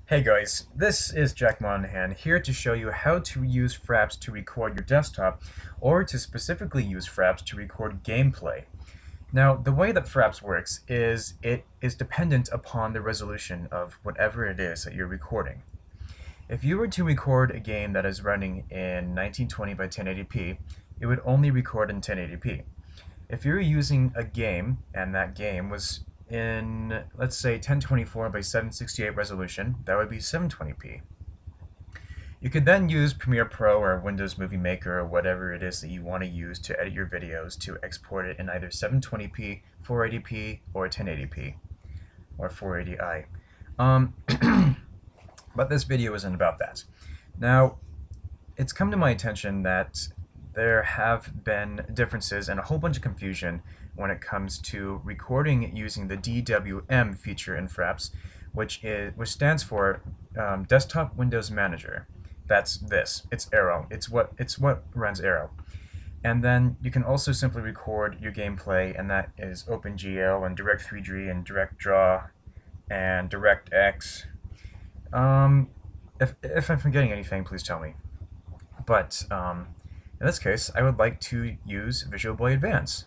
Hey guys, this is Jack Monahan here to show you how to use FRAPS to record your desktop, or to specifically use FRAPS to record gameplay. Now, the way that FRAPS works is it is dependent upon the resolution of whatever it is that you're recording. If you were to record a game that is running in 1920 by 1080p, it would only record in 1080p. If you're using a game, and that game was in, let's say, 1024 by 768 resolution, that would be 720p. You could then use Premiere Pro or Windows Movie Maker or whatever it is that you want to use to edit your videos to export it in either 720p, 480p, or 1080p, or 480i. But this video isn't about that. Now, it's come to my attention that there have been differences and a whole bunch of confusion when it comes to recording using the DWM feature in FRAPS, which stands for Desktop Windows Manager. That's this. It's Arrow. It's what runs Arrow. And then you can also simply record your gameplay, and that is OpenGL and Direct3D and DirectDraw and DirectX. If I'm forgetting anything, please tell me. But in this case, I would like to use Visual Boy Advance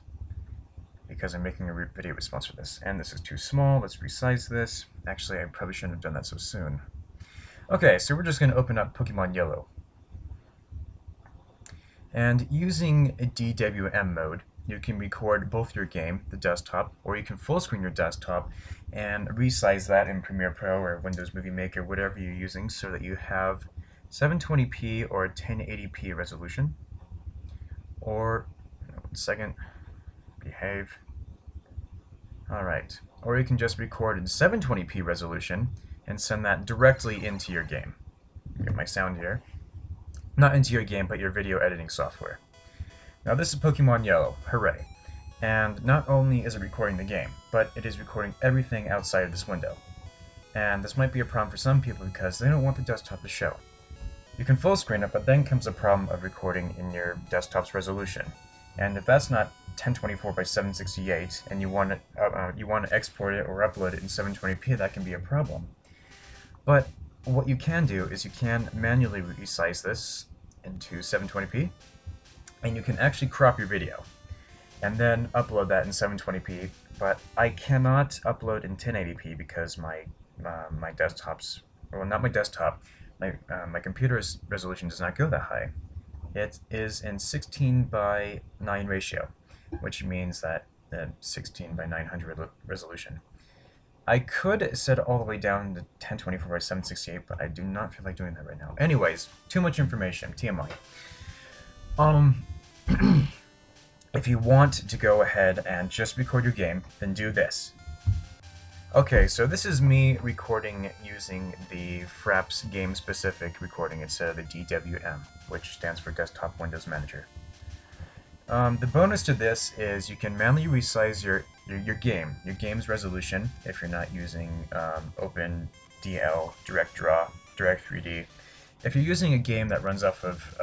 because I'm making a video response for this. And this is too small. Let's resize this. Actually, I probably shouldn't have done that so soon. Okay, so we're just going to open up Pokemon Yellow. And using a DWM mode, you can record both your game, the desktop, or you can full screen your desktop and resize that in Premiere Pro or Windows Movie Maker, whatever you're using, so that you have 720p or 1080p resolution. Or, 1 second, behave. Alright, or you can just record in 720p resolution and send that directly into your game. Get my sound here. Not into your game, but your video editing software. Now this is Pokemon Yellow, hooray. And not only is it recording the game, but it is recording everything outside of this window. And this might be a problem for some people because they don't want the desktop to show. You can full screen it, but then comes the problem of recording in your desktop's resolution. And if that's not 1024 by 768, and you want to export it or upload it in 720p, that can be a problem. But what you can do is you can manually resize this into 720p, and you can actually crop your video, and then upload that in 720p. But I cannot upload in 1080p because my desktop's, well, not my desktop. My computer's resolution does not go that high. It is in 16 by 9 ratio, which means that 16 by 900 resolution. I could set it all the way down to 1024 by 768, but I do not feel like doing that right now. Anyways, too much information, TMI. If you want to go ahead and just record your game, then do this. Okay, so this is me recording using the FRAPS game-specific recording instead of the DWM, which stands for Desktop Windows Manager. The bonus to this is you can manually resize your game's resolution if you're not using OpenGL, DirectDraw, Direct3D. If you're using a game that runs off of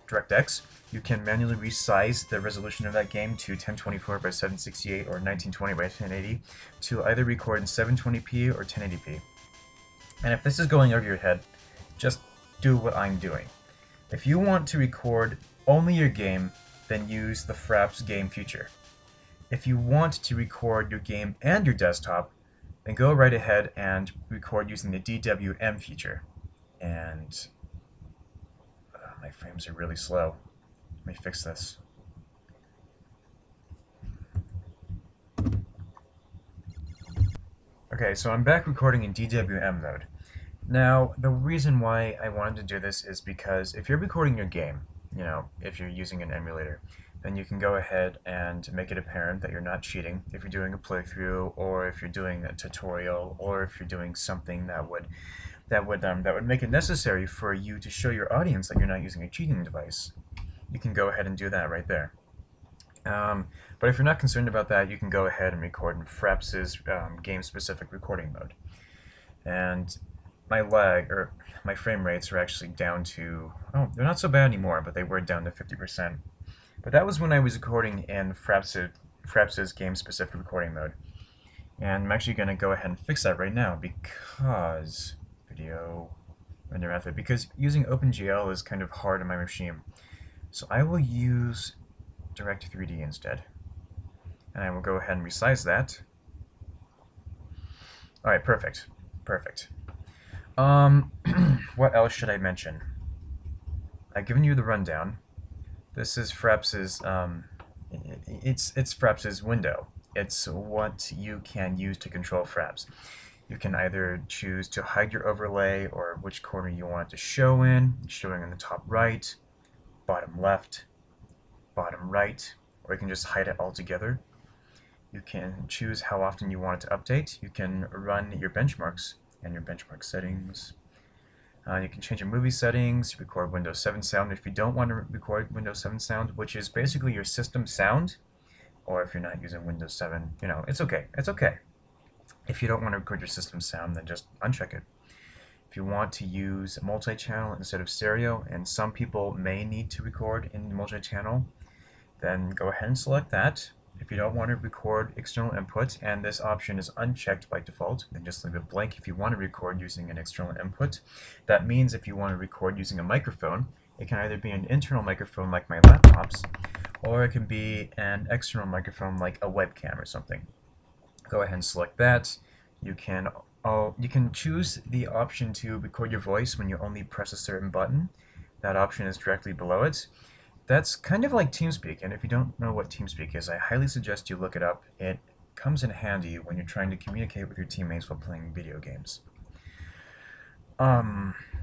DirectX, you can manually resize the resolution of that game to 1024 by 768 or 1920 by 1080 to either record in 720p or 1080p. And if this is going over your head, just do what I'm doing. If you want to record only your game, then use the FRAPS game feature. If you want to record your game and your desktop, then go right ahead and record using the DWM feature. And my frames are really slow. Let me fix this. Okay, so I'm back recording in DWM mode. Now, the reason why I wanted to do this is because if you're recording your game, if you're using an emulator, then you can go ahead and make it apparent that you're not cheating if you're doing a playthrough, or if you're doing a tutorial, or if you're doing something that would make it necessary for you to show your audience that you're not using a cheating device. You can go ahead and do that right there. But if you're not concerned about that, you can go ahead and record in FRAPS's game-specific recording mode. And my frame rates are actually down to, they're not so bad anymore, but they were down to 50%. But that was when I was recording in FRAPS's game-specific recording mode. And I'm actually going to go ahead and fix that right now because video render method, because using OpenGL is kind of hard on my machine. So I will use Direct3D instead. And I will go ahead and resize that. Alright, perfect. Perfect. What else should I mention? I've given you the rundown. This is FRAPS's, it's FRAPS's window. It's what you can use to control FRAPS. You can either choose to hide your overlay or which corner you want it to show in, showing in the top right, bottom left, bottom right, or you can just hide it altogether. You can choose how often you want it to update. You can run your benchmarks and your benchmark settings. You can change your movie settings, record Windows 7 sound if you don't want to record Windows 7 sound, which is basically your system sound, or if you're not using Windows 7, you know, it's okay. It's okay. If you don't want to record your system sound, then just uncheck it. If you want to use multi-channel instead of stereo, and some people may need to record in multi-channel, then go ahead and select that. If you don't want to record external input, and this option is unchecked by default, then just leave it blank if you want to record using an external input. That means if you want to record using a microphone, it can either be an internal microphone like my laptops, or it can be an external microphone like a webcam or something. Go ahead and select that. You can choose the option to record your voice when you only press a certain button. That option is directly below it. That's kind of like Teamspeak, and if you don't know what Teamspeak is, I highly suggest you look it up. It comes in handy when you're trying to communicate with your teammates while playing video games.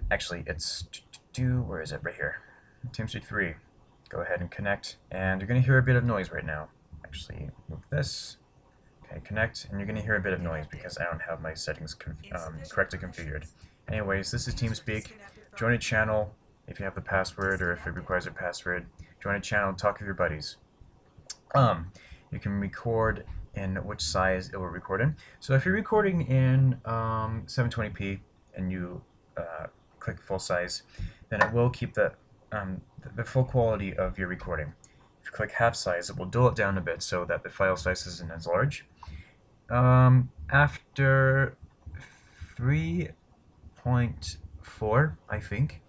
Actually, it's where is it? Right here. Teamspeak 3. Go ahead and connect, and you're going to hear a bit of noise right now. Actually, move this. Okay, connect, and you're going to hear a bit of noise because I don't have my settings correctly configured. Anyways, this is Teamspeak. Join a channel if you have the password, or if it requires a password. Join a channel and talk with your buddies. You can record in which size it will record in. So if you're recording in 720p and you click full size, then it will keep the full quality of your recording. If you click half size, it will dull it down a bit so that the file size isn't as large. After 3.4, I think,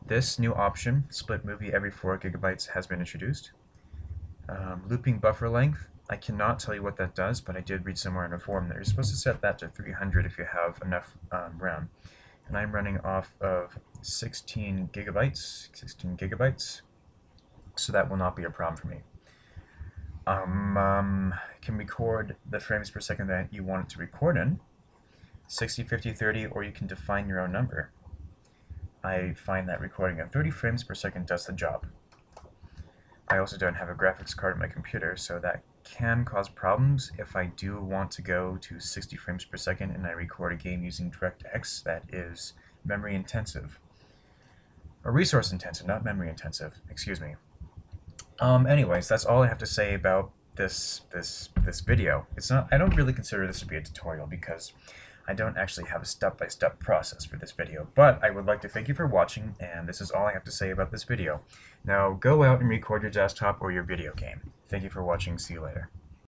this new option, split movie every 4 GB, has been introduced. Looping buffer length, I cannot tell you what that does, but I did read somewhere in a forum that you're supposed to set that to 300 if you have enough RAM. And I'm running off of 16 gigabytes, so that will not be a problem for me. Can record the frames per second that you want it to record in, 60, 50, 30, or you can define your own number. I find that recording at 30 frames per second does the job. I also don't have a graphics card in my computer, so that can cause problems if I do want to go to 60 frames per second and I record a game using DirectX that is memory intensive. Or resource intensive, not memory intensive, excuse me. Anyways, that's all I have to say about this video. I don't really consider this to be a tutorial because I don't actually have a step-by-step process for this video, but I would like to thank you for watching, and this is all I have to say about this video. Now go out and record your desktop or your video game. Thank you for watching. See you later.